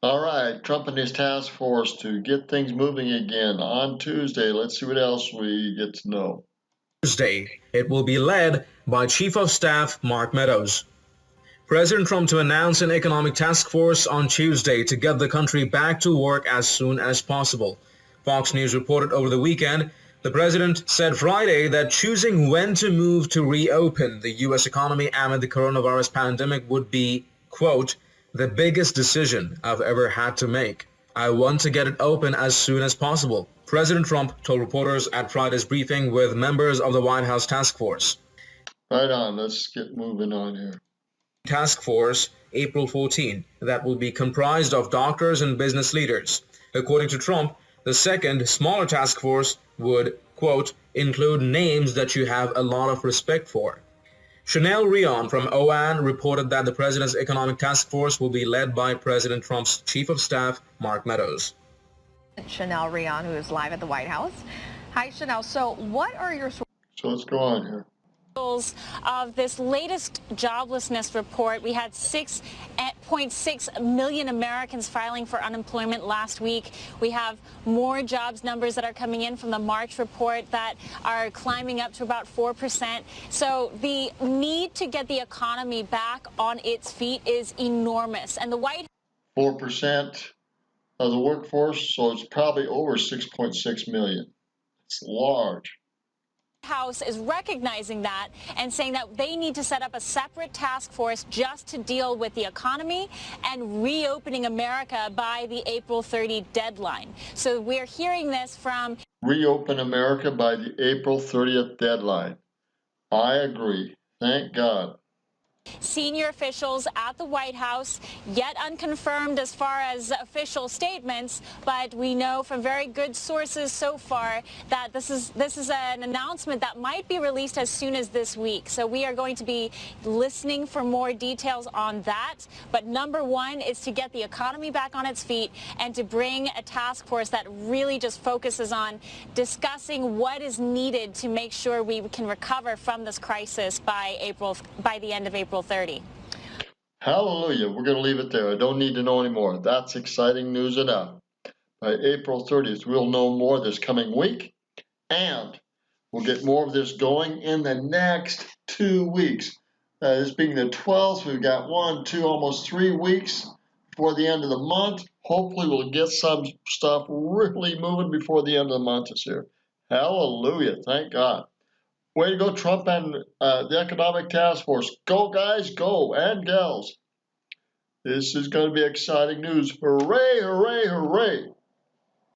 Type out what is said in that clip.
All right, Trump and his task force to get things moving again on Tuesday. Let's see what else we get to know. Tuesday, it will be led by Chief of Staff Mark Meadows. President Trump to announce an economic task force on Tuesday to get the country back to work as soon as possible. Fox News reported over the weekend the president said Friday that choosing when to move to reopen the U.S. economy amid the coronavirus pandemic would be, quote, the biggest decision I've ever had to make. I want to get it open as soon as possible, President Trump told reporters at Friday's briefing with members of the White House task force. Right on, let's get moving on here. Task force April 14 that will be comprised of doctors and business leaders. According to Trump, the second, smaller task force would, quote, include names that you have a lot of respect for. Chanel Rion from OAN reported that the president's economic task force will be led by President Trump's chief of staff, Mark Meadows. Chanel Rion, who is live at the White House. Hi, Chanel. So what are your So let's go on here. Of this latest joblessness report? We had 6.6 million Americans filing for unemployment last week. We have more jobs numbers that are coming in from the March report that are climbing up to about 4%. So the need to get the economy back on its feet is enormous. And the White 4% of the workforce, so it's probably over 6.6 million. It's large. House is recognizing that and saying that they need to set up a separate task force just to deal with the economy and reopening America by the April 30 deadline. So we're hearing this from Reopen America by the April 30th deadline. I agree. Thank God. senior officials at the White House, yet unconfirmed as far as official statements, but we know from very good sources so far that this is an announcement that might be released as soon as this week. So we are going to be listening for more details on that. But number one is to get the economy back on its feet and to bring a task force that really just focuses on discussing what is needed to make sure we can recover from this crisis by the end of April 30. Hallelujah. We're going to leave it there. I don't need to know anymore. That's exciting news enough. By April 30th, we'll know more this coming week, and we'll get more of this going in the next 2 weeks. This being the 12th, we've got 1, 2, almost 3 weeks before the end of the month. Hopefully, we'll get some stuff really moving before the end of the month is here. Hallelujah. Thank God. Way to go, Trump and the Economic Task Force. Go, guys, go, and gals. This is going to be exciting news. Hooray, hooray, hooray.